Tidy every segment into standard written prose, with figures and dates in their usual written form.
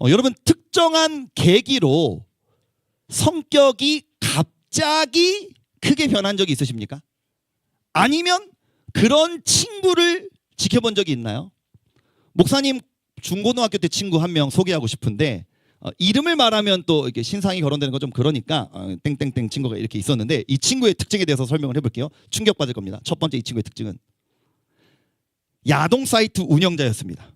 여러분 특정한 계기로 성격이 갑자기 크게 변한 적이 있으십니까? 아니면 그런 친구를 지켜본 적이 있나요? 목사님 중고등학교 때 친구 한 명 소개하고 싶은데 이름을 말하면 또 이렇게 신상이 거론되는 건 좀 그러니까 땡땡땡 친구가 이렇게 있었는데 이 친구의 특징에 대해서 설명을 해볼게요. 충격받을 겁니다. 첫 번째 이 친구의 특징은 야동 사이트 운영자였습니다.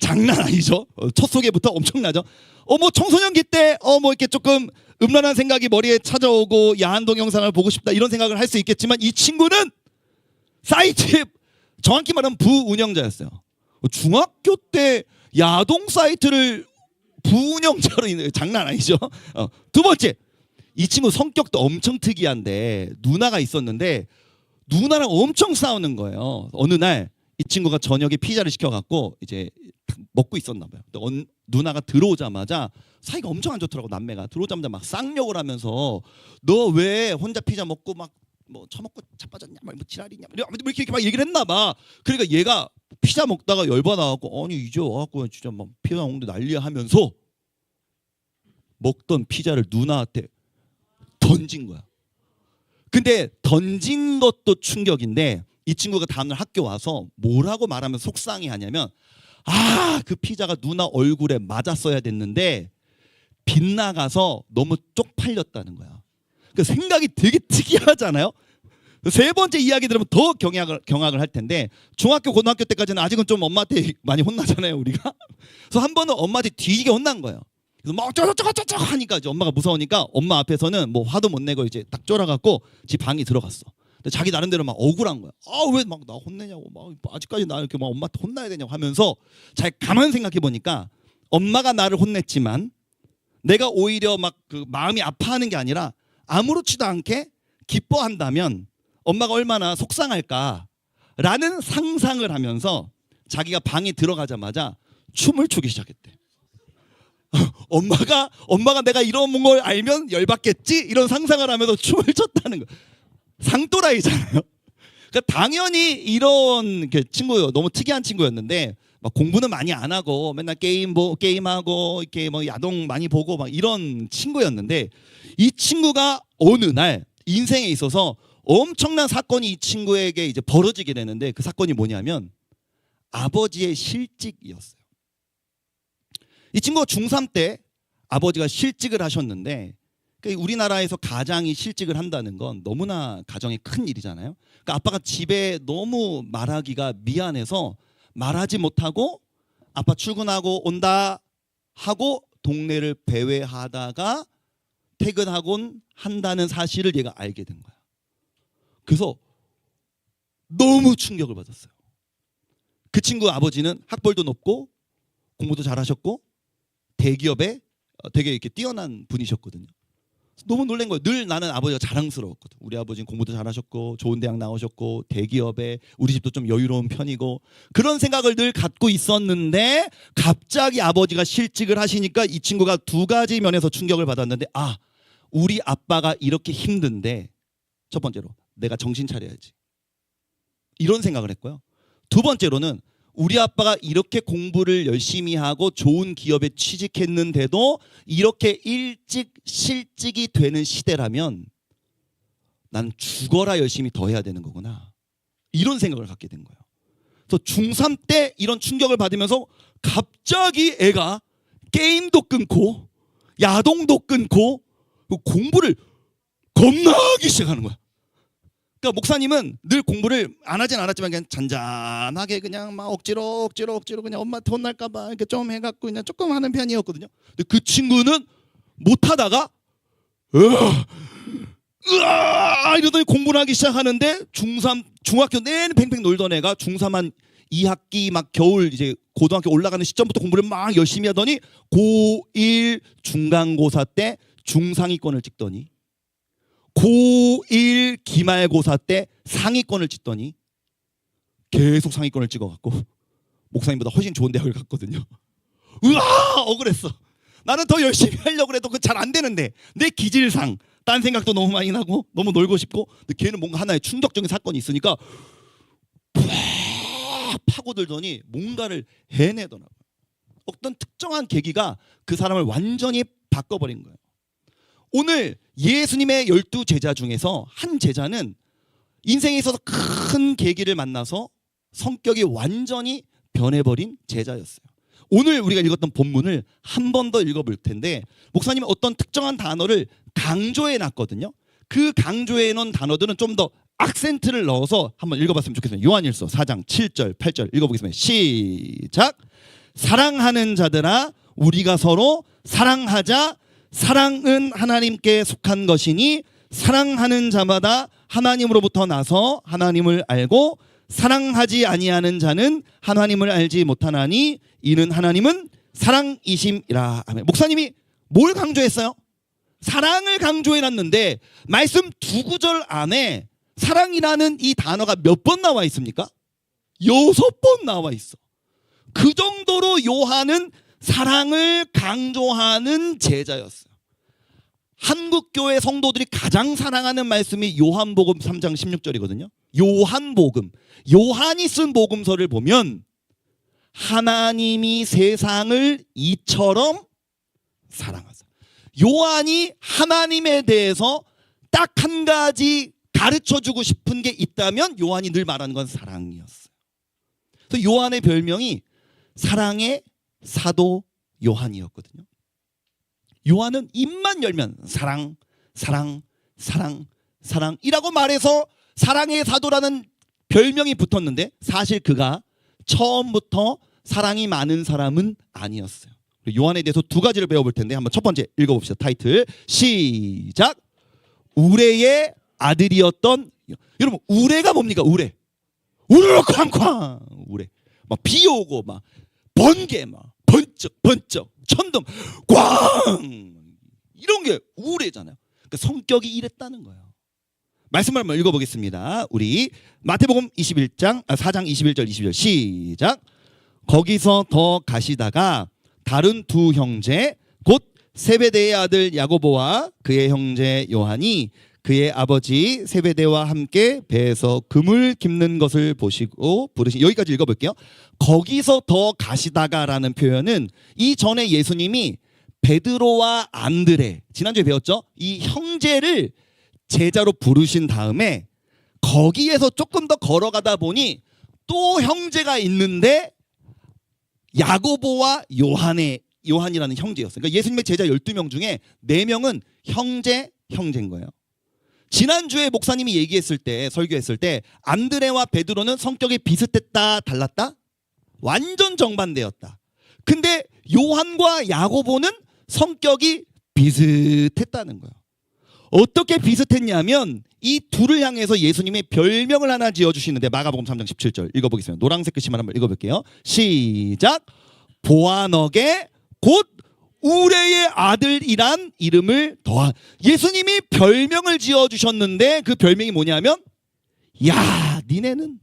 장난 아니죠? 첫 소개부터 엄청나죠? 뭐 청소년기 때 뭐 이렇게 조금 음란한 생각이 머리에 찾아오고 야한 동영상을 보고 싶다 이런 생각을 할 수 있겠지만 이 친구는 사이트의 정확히 말하면 부운영자였어요. 중학교 때 야동 사이트를 부운영자로 있는 장난 아니죠? 두 번째, 이 친구 성격도 엄청 특이한데 누나가 있었는데 누나랑 엄청 싸우는 거예요. 어느 날 이 친구가 저녁에 피자를 시켜갖고 이제 먹고 있었나 봐요. 누나가 들어오자마자 사이가 엄청 안 좋더라고. 남매가 들어오자마자 막 쌍욕을 하면서 너 왜 혼자 피자 먹고 막 뭐 처먹고 자빠졌냐, 뭐 지랄이냐, 이렇게 막 얘기를 했나 봐. 그러니까 얘가 피자 먹다가 열받아갖고 아니 이제 와갖고 진짜 막 피자 먹는데 난리야 하면서 먹던 피자를 누나한테 던진 거야. 근데 던진 것도 충격인데 이 친구가 다음날 학교 와서 뭐라고 말하면 속상해하냐면 그 피자가 누나 얼굴에 맞았어야 됐는데 빗나가서 너무 쪽팔렸다는 거야. 그 생각이 되게 특이하잖아요. 세 번째 이야기 들으면 더 경악을 할 텐데 중학교 고등학교 때까지는 아직은 좀 엄마한테 많이 혼나잖아요 우리가. 그래서 한 번은 엄마한테 뒤지게 혼난 거예요. 그래서 막 어쩌고저쩌고 하니까 이제 엄마가 무서우니까 엄마 앞에서는 뭐 화도 못 내고 이제 딱 쫄아갖고 집 방에 들어갔어. 근데 자기 나름대로 막 억울한 거야. 왜 막 나 혼내냐고, 막 아직까지 나 이렇게 막 엄마한테 혼나야 되냐고 하면서 잘 가만 생각해 보니까 엄마가 나를 혼냈지만 내가 오히려 막 그 마음이 아파하는 게 아니라 아무렇지도 않게 기뻐한다면 엄마가 얼마나 속상할까라는 상상을 하면서 자기가 방에 들어가자마자 춤을 추기 시작했대. 엄마가 내가 이런 걸 알면 열받겠지 이런 상상을 하면서 춤을 췄다는 거. 상또라이잖아요. 그러니까 당연히 이런 친구요, 너무 특이한 친구였는데 막 공부는 많이 안 하고 맨날 게임하고 이렇게 뭐 야동 많이 보고 막 이런 친구였는데 이 친구가 어느 날 인생에 있어서 엄청난 사건이 이 친구에게 이제 벌어지게 되는데 그 사건이 뭐냐면 아버지의 실직이었어요. 이 친구가 중3 때 아버지가 실직을 하셨는데 우리나라에서 가장이 실직을 한다는 건 너무나 가정에 큰 일이잖아요. 그러니까 아빠가 집에 너무 말하기가 미안해서 말하지 못하고 아빠 출근하고 온다 하고 동네를 배회하다가 퇴근하곤 한다는 사실을 얘가 알게 된 거야. 그래서 너무 충격을 받았어요. 그 친구 아버지는 학벌도 높고 공부도 잘하셨고 대기업에 되게 이렇게 뛰어난 분이셨거든요. 너무 놀란 거예요. 늘 나는 아버지가 자랑스러웠거든. 우리 아버지는 공부도 잘하셨고 좋은 대학 나오셨고 대기업에 우리 집도 좀 여유로운 편이고 그런 생각을 늘 갖고 있었는데 갑자기 아버지가 실직을 하시니까 이 친구가 두 가지 면에서 충격을 받았는데 우리 아빠가 이렇게 힘든데 첫 번째로 내가 정신 차려야지 이런 생각을 했고요. 두 번째로는 우리 아빠가 이렇게 공부를 열심히 하고 좋은 기업에 취직했는데도 이렇게 일찍 실직이 되는 시대라면 난 죽어라 열심히 더 해야 되는 거구나 이런 생각을 갖게 된 거예요. 그래서 중3 때 이런 충격을 받으면서 갑자기 애가 게임도 끊고 야동도 끊고 공부를 겁나 하기 시작하는 거야. 그러니까 목사님은 늘 공부를 안 하진 않았지만 그냥 잔잔하게 그냥 막 억지로 그냥 엄마한테 혼날까 봐 이렇게 좀 해갖고 그냥 조금 하는 편이었거든요. 근데 그 친구는 못하다가 이러더니 공부를 하기 시작하는데 중학교 내내 팽팽 놀던 애가 중3 한 2학기 막 겨울 이제 고등학교 올라가는 시점부터 공부를 막 열심히 하더니 고1 중간고사 때 중상위권을 찍더니 고1 기말고사 때 상위권을 찍더니 계속 상위권을 찍어갖고 목사님보다 훨씬 좋은 대학을 갔거든요. 억울했어. 나는 더 열심히 하려고 해도 그 잘 안 되는데 내 기질상 딴 생각도 너무 많이 나고 너무 놀고 싶고 근데 걔는 뭔가 하나의 충격적인 사건이 있으니까 파고들더니 뭔가를 해내더라고요. 어떤 특정한 계기가 그 사람을 완전히 바꿔버린 거예요. 오늘 예수님의 12 제자 중에서 한 제자는 인생에 있어서 큰 계기를 만나서 성격이 완전히 변해버린 제자였어요. 오늘 우리가 읽었던 본문을 한 번 더 읽어볼 텐데 목사님은 어떤 특정한 단어를 강조해 놨거든요. 그 강조해 놓은 단어들은 좀 더 악센트를 넣어서 한번 읽어봤으면 좋겠습니다. 요한일서 4장 7절 8절 읽어보겠습니다. 시작. 사랑하는 자들아 우리가 서로 사랑하자. 사랑은 하나님께 속한 것이니 사랑하는 자마다 하나님으로부터 나서 하나님을 알고 사랑하지 아니하는 자는 하나님을 알지 못하나니 이는 하나님은 사랑이심이라. 목사님이 뭘 강조했어요? 사랑을 강조해놨는데 말씀 2구절 안에 사랑이라는 이 단어가 몇 번 나와 있습니까? 6번 나와 있어. 그 정도로 요한은 사랑을 강조하는 제자였어요. 한국교회 성도들이 가장 사랑하는 말씀이 요한복음 3장 16절이거든요. 요한복음, 요한이 쓴 복음서를 보면 하나님이 세상을 이처럼 사랑하사. 요한이 하나님에 대해서 딱 한 가지 가르쳐주고 싶은 게 있다면 요한이 늘 말하는 건 사랑이었어요. 그래서 요한의 별명이 사랑의 사도 요한이었거든요. 요한은 입만 열면 사랑, 사랑, 사랑, 사랑이라고 말해서 사랑의 사도라는 별명이 붙었는데 사실 그가 처음부터 사랑이 많은 사람은 아니었어요. 요한에 대해서 2가지를 배워볼 텐데 한번 첫 번째 읽어봅시다. 타이틀 시작. 우레의 아들이었던. 여러분 우레가 뭡니까? 우레. 우르르 쾅쾅. 우레. 막 비 오고 막 번개 막 번쩍 번쩍 천둥 꽝 이런 게 우레잖아요. 그러니까 성격이 이랬다는 거예요. 말씀을 한번 읽어보겠습니다. 우리 마태복음 4장 21절 22절 시작. 거기서 더 가시다가 다른 2 형제 곧 세베대의 아들 야고보와 그의 형제 요한이 그의 아버지 세베대와 함께 배에서 금을 깁는 것을 보시고 부르신. 여기까지 읽어볼게요. 거기서 더 가시다가라는 표현은 이전에 예수님이 베드로와 안드레, 지난주에 배웠죠? 이 형제를 제자로 부르신 다음에 거기에서 조금 더 걸어가다 보니 또 형제가 있는데 야고보와 요한이라는 형제였어요. 그러니까 예수님의 제자 12명 중에 4명은 형제인 거예요. 지난주에 목사님이 얘기했을 때, 설교했을 때 안드레와 베드로는 성격이 비슷했다, 달랐다? 완전 정반대였다. 근데 요한과 야고보는 성격이 비슷했다는 거예요. 어떻게 비슷했냐면 이 둘을 향해서 예수님이 별명을 하나 지어주시는데 마가복음 3장 17절 읽어보겠습니다. 노란색 글씨만 한번 읽어볼게요. 시작. 보아너게 곧 우레의 아들이란 이름을 더한. 예수님이 별명을 지어주셨는데 그 별명이 뭐냐면 야 니네는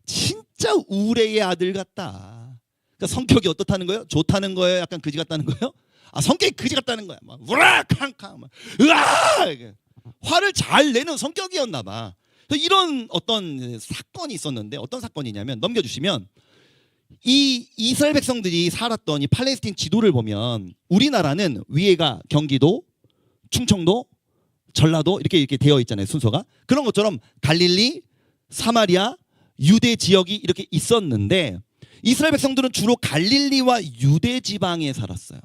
진짜 우레의 아들 같다. 그러니까 성격이 어떻다는 거예요? 좋다는 거예요? 약간 그지 같다는 거예요? 성격이 그지 같다는 거야. 막 우라 캉캉 막 으아 화를 잘 내는 성격이었나 봐. 이런 어떤 사건이 있었는데 어떤 사건이냐면 넘겨주시면 이 이스라엘 백성들이 살았던 이 팔레스틴 지도를 보면 우리나라는 위에가 경기도, 충청도, 전라도 이렇게 되어 있잖아요. 순서가. 그런 것처럼 갈릴리, 사마리아, 유대 지역이 이렇게 있었는데 이스라엘 백성들은 주로 갈릴리와 유대 지방에 살았어요.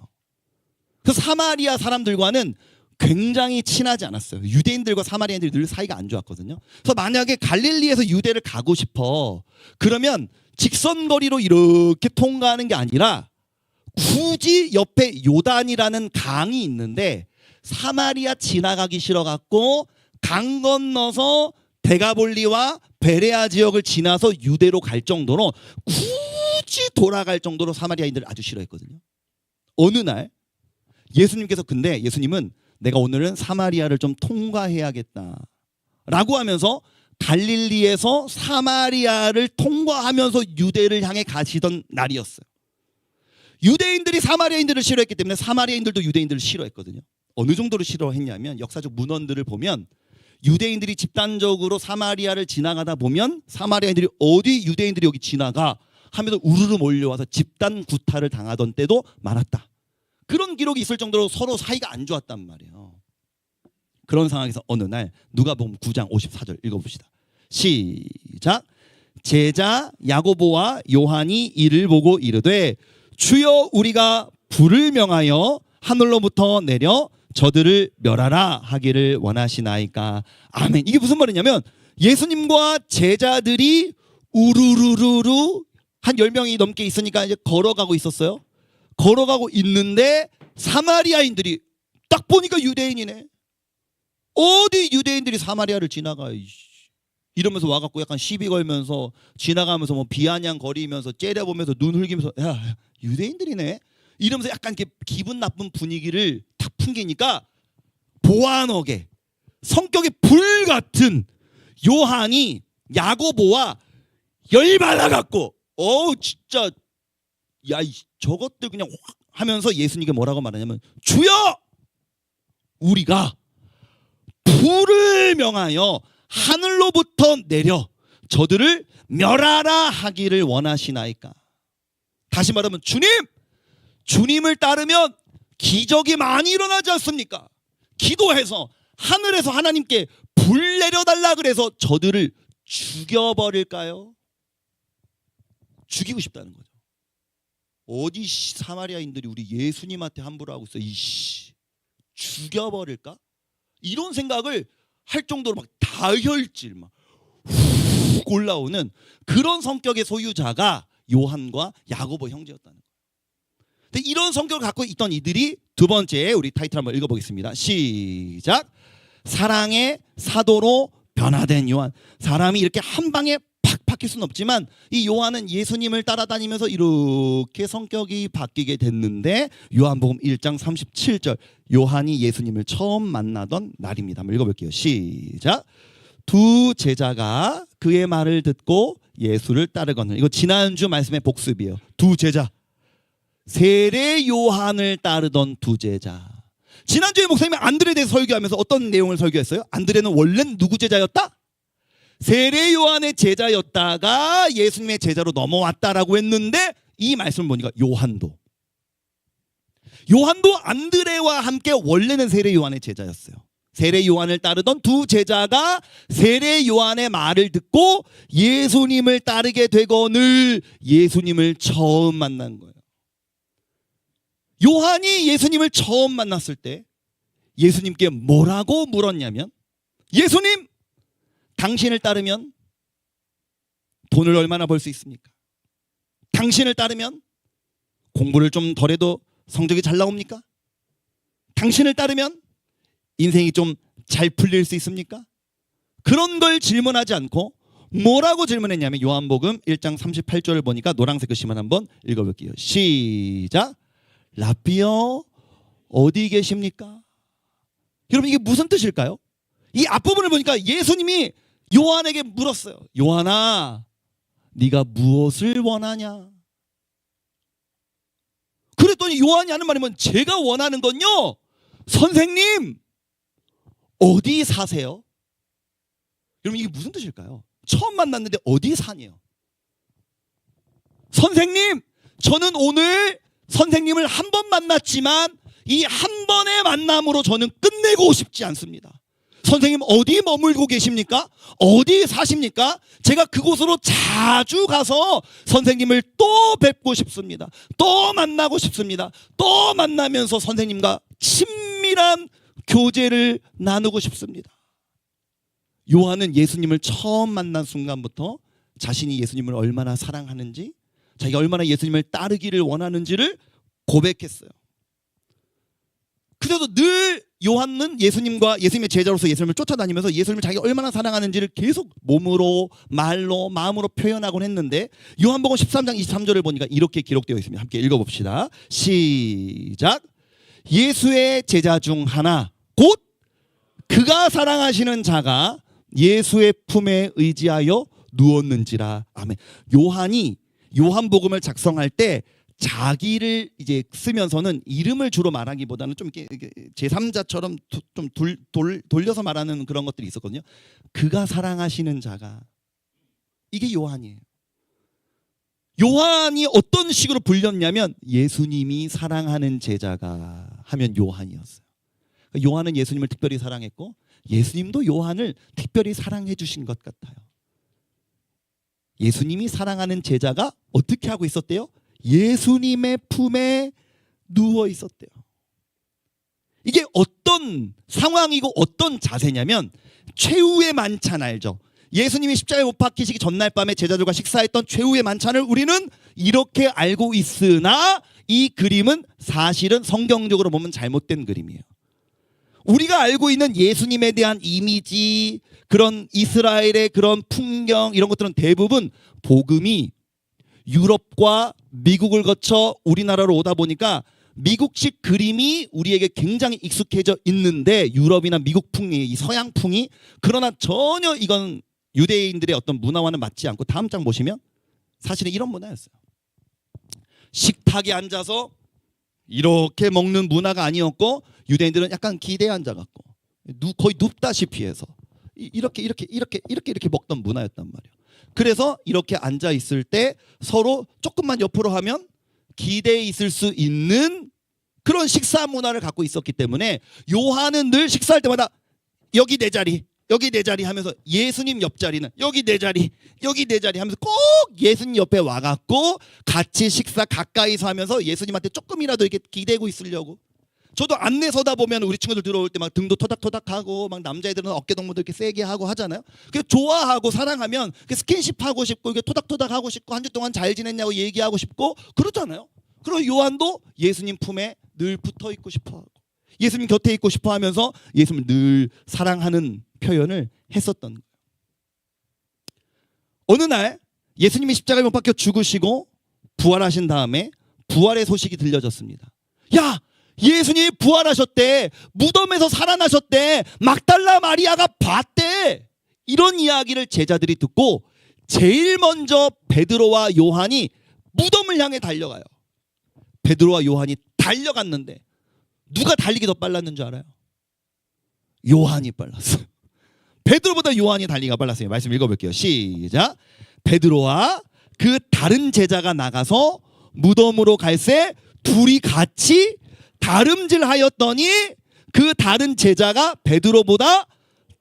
그래서 사마리아 사람들과는 굉장히 친하지 않았어요. 유대인들과 사마리아인들이 늘 사이가 안 좋았거든요. 그래서 만약에 갈릴리에서 유대를 가고 싶어 그러면 직선거리로 이렇게 통과하는 게 아니라 굳이 옆에 요단이라는 강이 있는데 사마리아 지나가기 싫어갖고 강 건너서 데가볼리와 베레아 지역을 지나서 유대로 갈 정도로 굳이 돌아갈 정도로 사마리아인들을 아주 싫어했거든요. 어느 날 예수님께서 근데 예수님은 내가 오늘은 사마리아를 좀 통과해야겠다 라고 하면서 갈릴리에서 사마리아를 통과하면서 유대를 향해 가시던 날이었어요. 유대인들이 사마리아인들을 싫어했기 때문에 사마리아인들도 유대인들을 싫어했거든요. 어느 정도로 싫어했냐면 역사적 문헌들을 보면 유대인들이 집단적으로 사마리아를 지나가다 보면 사마리아인들이 어디 유대인들이 여기 지나가 하면서 우르르 몰려와서 집단 구타를 당하던 때도 많았다. 그런 기록이 있을 정도로 서로 사이가 안 좋았단 말이에요. 그런 상황에서 어느 날 누가복음 9장 54절 읽어봅시다. 시작. 제자 야고보와 요한이 이를 보고 이르되 주여 우리가 불을 명하여 하늘로부터 내려 저들을 멸하라 하기를 원하시나이까. 아멘. 이게 무슨 말이냐면 예수님과 제자들이 우르르르르 한 10명이 넘게 있으니까 이제 걸어가고 있었어요. 걸어가고 있는데 사마리아인들이 딱 보니까 유대인이네. 어디 유대인들이 사마리아를 지나가 이러면서 와갖고 약간 시비 걸면서 지나가면서 뭐 비아냥거리면서 째려보면서 눈 흘기면서 야 유대인들이네 이러면서 약간 이렇게 기분 나쁜 분위기를 탁 풍기니까 보안하게 성격이 불같은 요한이 야고보와 열받아갖고 진짜 야 저것들 그냥 확 하면서 예수님께 뭐라고 말하냐면 주여 우리가 불을 명하여 하늘로부터 내려 저들을 멸하라 하기를 원하시나이까. 다시 말하면 주님을 따르면 기적이 많이 일어나지 않습니까? 기도해서 하늘에서 하나님께 불 내려달라 그래서 저들을 죽여버릴까요? 죽이고 싶다는 거죠. 어디 사마리아인들이 우리 예수님한테 함부로 하고 있어. 죽여버릴까? 이런 생각을 할 정도로 막 다혈질 막 훅 올라오는 그런 성격의 소유자가 요한과 야고보 형제였다는 거예요. 근데 이런 성격을 갖고 있던 이들이 두 번째 우리 타이틀 한번 읽어보겠습니다. 시작. 사랑의 사도로 변화된 요한. 사람이 이렇게 한 방에 팍 바뀔 수는 없지만 이 요한은 예수님을 따라다니면서 이렇게 성격이 바뀌게 됐는데 요한복음 1장 37절 요한이 예수님을 처음 만나던 날입니다. 한번 읽어볼게요. 시작. 두 제자가 그의 말을 듣고 예수를 따르거늘. 이거 지난주 말씀의 복습이에요. 두 제자. 세례 요한을 따르던 두 제자. 지난주에 목사님이 안드레에 대해서 설교하면서 어떤 내용을 설교했어요? 안드레는 원래는 누구 제자였다? 세례 요한의 제자였다가 예수님의 제자로 넘어왔다라고 했는데 이 말씀을 보니까 요한도 안드레와 함께 원래는 세례 요한의 제자였어요. 세례 요한을 따르던 두 제자가 세례 요한의 말을 듣고 예수님을 따르게 되거늘 예수님을 처음 만난 거예요. 요한이 예수님을 처음 만났을 때 예수님께 뭐라고 물었냐면 예수님 당신을 따르면 돈을 얼마나 벌 수 있습니까? 당신을 따르면 공부를 좀 덜해도 성적이 잘 나옵니까? 당신을 따르면 인생이 좀 잘 풀릴 수 있습니까? 그런 걸 질문하지 않고 뭐라고 질문했냐면 요한복음 1장 38절을 보니까 노란색 글씨만 한번 읽어볼게요. 시작. 라비여 어디 계십니까? 여러분 이게 무슨 뜻일까요? 이 앞부분을 보니까 예수님이 요한에게 물었어요. 요한아 네가 무엇을 원하냐? 그랬더니 요한이 하는 말이 뭐냐면 제가 원하는 건요 선생님 어디 사세요? 여러분 이게 무슨 뜻일까요? 처음 만났는데 어디 사니요? 선생님 저는 오늘 선생님을 한 번 만났지만 이 한 번의 만남으로 저는 끝내고 싶지 않습니다. 선생님 어디 머물고 계십니까? 어디 사십니까? 제가 그곳으로 자주 가서 선생님을 또 뵙고 싶습니다. 또 만나고 싶습니다. 또 만나면서 선생님과 친밀한 교제를 나누고 싶습니다. 요한은 예수님을 처음 만난 순간부터 자신이 예수님을 얼마나 사랑하는지 자기가 얼마나 예수님을 따르기를 원하는지를 고백했어요. 그래도 늘 요한은 예수님의 제자로서 예수님을 쫓아다니면서 예수님을 자기가 얼마나 사랑하는지를 계속 몸으로 말로 마음으로 표현하곤 했는데 요한복음 13장 23절을 보니까 이렇게 기록되어 있습니다. 함께 읽어봅시다. 시작. 예수의 제자 중 하나 곧 그가 사랑하시는 자가 예수의 품에 의지하여 누웠는지라. 아멘. 요한이 요한복음을 작성할 때 자기를 이제 쓰면서는 이름을 주로 말하기보다는 좀 이렇게 제3자처럼 좀 돌려서 말하는 그런 것들이 있었거든요. 그가 사랑하시는 자가 이게 요한이에요. 요한이 어떤 식으로 불렸냐면 예수님이 사랑하는 제자가 하면 요한이었어요. 요한은 예수님을 특별히 사랑했고 예수님도 요한을 특별히 사랑해 주신 것 같아요. 예수님이 사랑하는 제자가 어떻게 하고 있었대요? 예수님의 품에 누워 있었대요. 이게 어떤 상황이고 어떤 자세냐면 최후의 만찬 알죠? 예수님이 십자가에 못 박히시기 전날 밤에 제자들과 식사했던 최후의 만찬을 우리는 이렇게 알고 있으나 이 그림은 사실은 성경적으로 보면 잘못된 그림이에요. 우리가 알고 있는 예수님에 대한 이미지, 그런 이스라엘의 그런 풍경 이런 것들은 대부분 복음이 유럽과 미국을 거쳐 우리나라로 오다 보니까 미국식 그림이 우리에게 굉장히 익숙해져 있는데 유럽이나 미국풍이 이 서양풍이 그러나 전혀 이건 유대인들의 어떤 문화와는 맞지 않고 다음 장 보시면 사실은 이런 문화였어요. 식탁에 앉아서 이렇게 먹는 문화가 아니었고 유대인들은 약간 기대에 앉아갖고 거의 눕다시피 해서 이렇게 먹던 문화였단 말이에요. 그래서 이렇게 앉아 있을 때 서로 조금만 옆으로 하면 기대에 있을 수 있는 그런 식사 문화를 갖고 있었기 때문에 요한은 늘 식사할 때마다 여기 내 자리, 여기 내 자리 하면서 예수님 옆자리는 여기 내 자리, 여기 내 자리 하면서 꼭 예수님 옆에 와갖고 같이 식사 가까이서 하면서 예수님한테 조금이라도 이렇게 기대고 있으려고. 저도 안내 서다 보면 우리 친구들 들어올 때 막 등도 토닥토닥하고 막 남자애들은 어깨 동무도 이렇게 세게 하고 하잖아요. 그 좋아하고 사랑하면 스킨십 하고 싶고 이게 토닥토닥 하고 싶고 한 주 동안 잘 지냈냐고 얘기하고 싶고 그러잖아요. 그리고 요한도 예수님 품에 늘 붙어 있고 싶어 하고 예수님 곁에 있고 싶어 하면서 예수님을 늘 사랑하는 표현을 했었던 거예요. 어느 날 예수님이 십자가에 못 박혀 죽으시고 부활하신 다음에 부활의 소식이 들려졌습니다. 야! 예수님이 부활하셨대. 무덤에서 살아나셨대. 막달라 마리아가 봤대. 이런 이야기를 제자들이 듣고 제일 먼저 베드로와 요한이 무덤을 향해 달려가요. 베드로와 요한이 달려갔는데 누가 달리기 더 빨랐는 줄 알아요? 요한이 빨랐어요. 베드로보다 요한이 달리기가 빨랐어요. 말씀 읽어볼게요. 시작. 베드로와 그 다른 제자가 나가서 무덤으로 갈새 둘이 같이 다름질하였더니 그 다른 제자가 베드로보다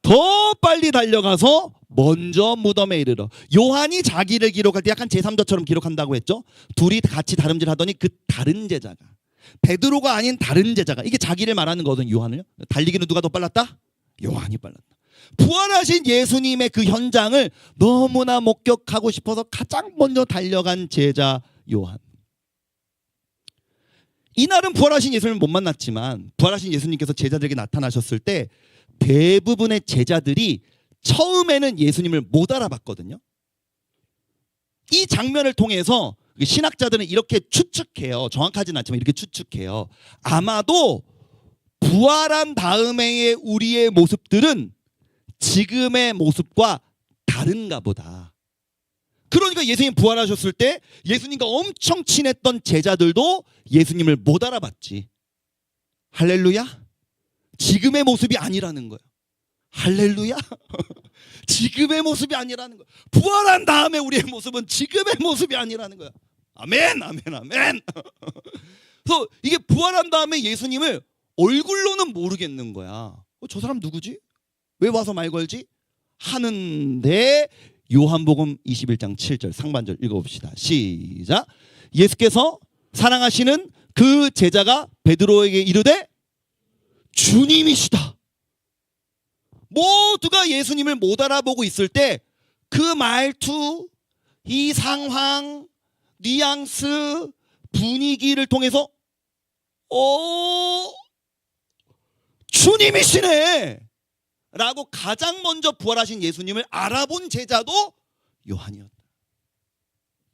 더 빨리 달려가서 먼저 무덤에 이르러. 요한이 자기를 기록할 때 약간 제3자처럼 기록한다고 했죠. 둘이 같이 다름질하더니 그 다른 제자가 베드로가 아닌 다른 제자가 이게 자기를 말하는 거거든요. 요한을요. 달리기는 누가 더 빨랐다? 요한이 빨랐다. 부활하신 예수님의 그 현장을 너무나 목격하고 싶어서 가장 먼저 달려간 제자 요한. 이날은 부활하신 예수님을 못 만났지만 부활하신 예수님께서 제자들에게 나타나셨을 때 대부분의 제자들이 처음에는 예수님을 못 알아봤거든요. 이 장면을 통해서 신학자들은 이렇게 추측해요. 정확하지는 않지만 이렇게 추측해요. 아마도 부활한 다음에의 우리의 모습들은 지금의 모습과 다른가 보다. 그러니까 예수님 부활하셨을 때 예수님과 엄청 친했던 제자들도 예수님을 못 알아봤지. 할렐루야. 지금의 모습이 아니라는 거예요. 할렐루야. 지금의 모습이 아니라는 거예요. 부활한 다음에 우리의 모습은 지금의 모습이 아니라는 거예요. 아멘 아멘 아멘. 그래서 이게 부활한 다음에 예수님을 얼굴로는 모르겠는 거야. 저 사람 누구지? 왜 와서 말 걸지? 하는데 요한복음 21장 7절 상반절 읽어봅시다. 시작. 예수께서 사랑하시는 그 제자가 베드로에게 이르되 주님이시다. 모두가 예수님을 못 알아보고 있을 때 그 말투, 이 상황, 뉘앙스, 분위기를 통해서 주님이시네 라고 가장 먼저 부활하신 예수님을 알아본 제자도 요한이었다.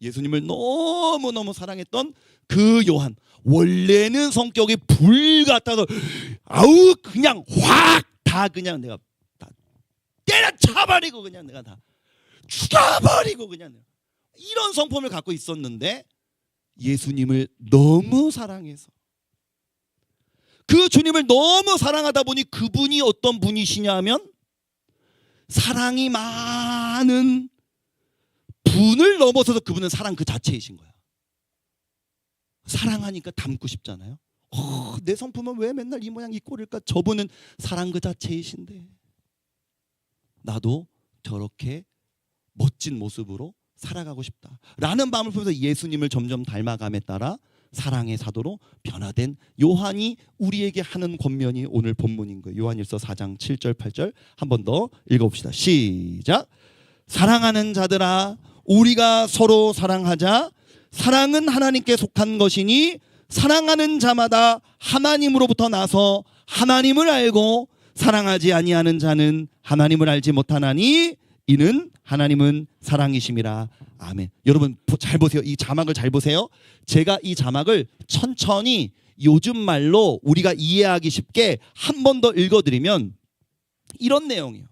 예수님을 너무너무 사랑했던 그 요한. 원래는 성격이 불 같아서 아우 그냥 확 다 그냥 내가 다 때려쳐버리고 그냥 내가 다 죽여버리고 그냥 이런 성품을 갖고 있었는데 예수님을 너무 사랑해서 그 주님을 너무 사랑하다 보니 그분이 어떤 분이시냐면 사랑이 많은 분을 넘어서서 그분은 사랑 그 자체이신 거야. 사랑하니까 닮고 싶잖아요. 내 성품은 왜 맨날 이 모양 이 꼴일까? 저분은 사랑 그 자체이신데 나도 저렇게 멋진 모습으로 살아가고 싶다 라는 마음을 품면서 예수님을 점점 닮아감에 따라 사랑의 사도로 변화된 요한이 우리에게 하는 권면이 오늘 본문인 거예요. 요한일서 4장 7절 8절 한 번 더 읽어봅시다. 시작. 사랑하는 자들아 우리가 서로 사랑하자. 사랑은 하나님께 속한 것이니 사랑하는 자마다 하나님으로부터 나서 하나님을 알고 사랑하지 아니하는 자는 하나님을 알지 못하나니 이는 하나님은 사랑이심이라. 아멘. 여러분 잘 보세요. 이 자막을 잘 보세요. 제가 이 자막을 천천히 요즘 말로 우리가 이해하기 쉽게 한 번 더 읽어드리면 이런 내용이에요.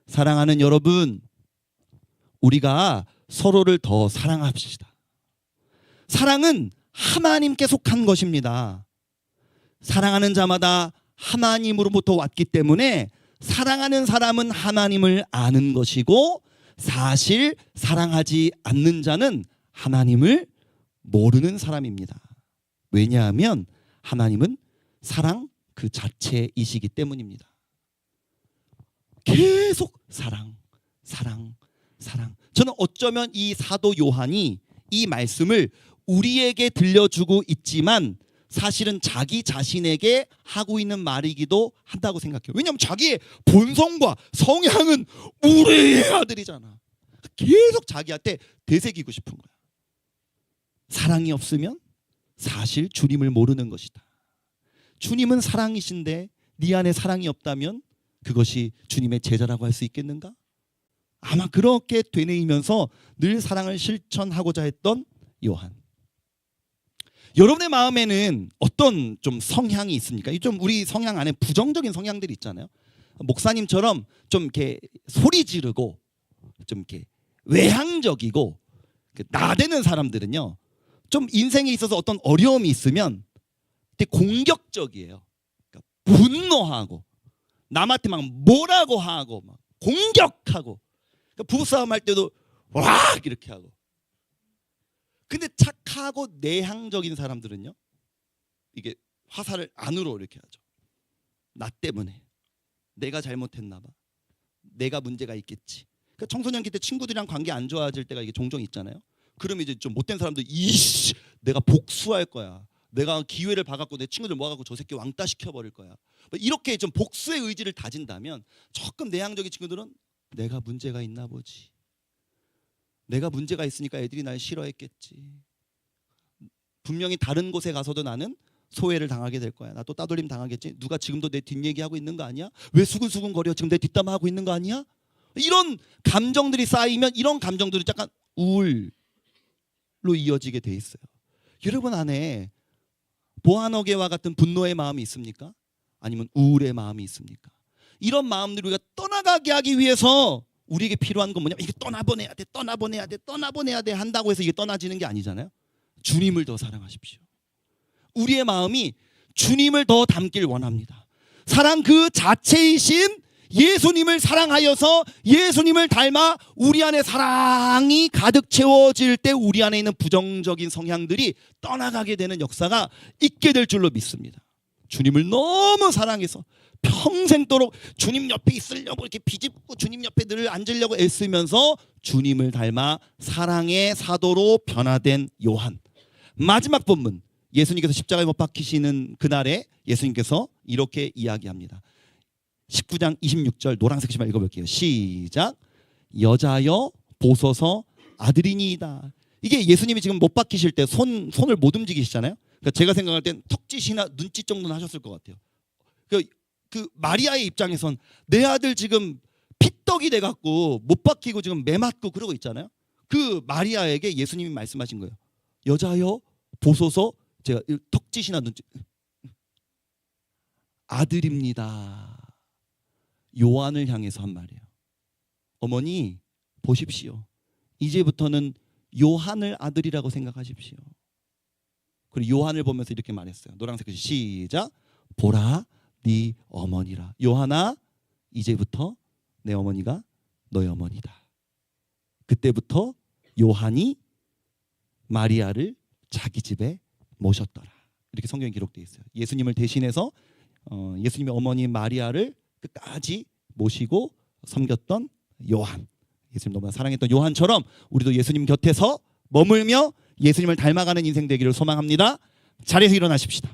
사랑하는 여러분, 우리가 서로를 더 사랑합시다. 사랑은 하나님께 속한 것입니다. 사랑하는 자마다 하나님으로부터 왔기 때문에 사랑하는 사람은 하나님을 아는 것이고 사실 사랑하지 않는 자는 하나님을 모르는 사람입니다. 왜냐하면 하나님은 사랑 그 자체이시기 때문입니다. 계속 사랑, 사랑, 사랑. 저는 어쩌면 이 사도 요한이 이 말씀을 우리에게 들려주고 있지만 사실은 자기 자신에게 하고 있는 말이기도 한다고 생각해요. 왜냐하면 자기의 본성과 성향은 우리의 아들이잖아. 계속 자기한테 되새기고 싶은 거야. 사랑이 없으면 사실 주님을 모르는 것이다. 주님은 사랑이신데 네 안에 사랑이 없다면 그것이 주님의 제자라고 할 수 있겠는가? 아마 그렇게 되뇌이면서 늘 사랑을 실천하고자 했던 요한. 여러분의 마음에는 어떤 좀 성향이 있습니까? 좀 우리 성향 안에 부정적인 성향들이 있잖아요. 목사님처럼 좀 이렇게 소리 지르고 좀 이렇게 외향적이고 나대는 사람들은요, 좀 인생에 있어서 어떤 어려움이 있으면 되게 공격적이에요. 그러니까 분노하고 남한테 막 뭐라고 하고 막 공격하고, 그러니까 부부싸움 할 때도 와 이렇게 하고. 근데 착하고 내향적인 사람들은요, 이게 화살을 안으로 이렇게 하죠. 나 때문에, 내가 잘못했나 봐, 내가 문제가 있겠지. 그러니까 청소년기 때 친구들이랑 관계 안 좋아질 때가 이게 종종 있잖아요. 그러면 이제 좀 못된 사람들, 이씨 내가 복수할 거야, 내가 기회를 봐갖고 내 친구들 모아갖고 저 새끼 왕따 시켜버릴 거야, 이렇게 좀 복수의 의지를 다진다면, 조금 내향적인 친구들은 내가 문제가 있나 보지, 내가 문제가 있으니까 애들이 날 싫어했겠지, 분명히 다른 곳에 가서도 나는 소외를 당하게 될 거야, 나 또 따돌림 당하겠지, 누가 지금도 내 뒷얘기하고 있는 거 아니야? 왜 수근수근 거려, 지금 내 뒷담화하고 있는 거 아니야? 이런 감정들이 쌓이면 이런 감정들이 약간 우울로 이어지게 돼 있어요. 여러분 안에 보아너게와 같은 분노의 마음이 있습니까? 아니면 우울의 마음이 있습니까? 이런 마음들을 우리가 떠나가게 하기 위해서 우리에게 필요한 건 뭐냐면, 이게 떠나보내야 돼, 떠나보내야 돼, 떠나보내야 돼 한다고 해서 이게 떠나지는 게 아니잖아요. 주님을 더 사랑하십시오. 우리의 마음이 주님을 더 닮길 원합니다. 사랑 그 자체이신 예수님을 사랑하여서 예수님을 닮아 우리 안에 사랑이 가득 채워질 때 우리 안에 있는 부정적인 성향들이 떠나가게 되는 역사가 있게 될 줄로 믿습니다. 주님을 너무 사랑해서 평생도록 주님 옆에 있으려고 이렇게 비집고 주님 옆에 늘 앉으려고 애쓰면서 주님을 닮아 사랑의 사도로 변화된 요한. 마지막 본문, 예수님께서 십자가에 못 박히시는 그날에 예수님께서 이렇게 이야기합니다. 19장 26절 노란색 시만 읽어볼게요. 시작. 여자여 보소서 아들이니이다. 이게 예수님이 지금 못 박히실 때 손을 못 움직이시잖아요. 그러니까 제가 생각할 땐 턱짓이나 눈짓 정도는 하셨을 것 같아요. 그 마리아의 입장에선 내 아들 지금 피떡이 돼갖고 못 박히고 지금 매 맞고 그러고 있잖아요. 그 마리아에게 예수님이 말씀하신 거예요. 여자여 보소서, 제가 턱짓이나 눈짓, 아들입니다. 요한을 향해서 한 말이에요. 어머니 보십시오. 이제부터는 요한을 아들이라고 생각하십시오. 그리고 요한을 보면서 이렇게 말했어요. 노란색 글씨 시작. 보라 네 어머니라. 요한아, 이제부터 내 어머니가 너의 어머니다. 그때부터 요한이 마리아를 자기 집에 모셨더라. 이렇게 성경에 기록되어 있어요. 예수님을 대신해서 예수님의 어머니 마리아를 끝까지 모시고 섬겼던 요한, 예수님 너무나 사랑했던 요한처럼 우리도 예수님 곁에서 머물며 예수님을 닮아가는 인생 되기를 소망합니다. 자리에서 일어나십시다.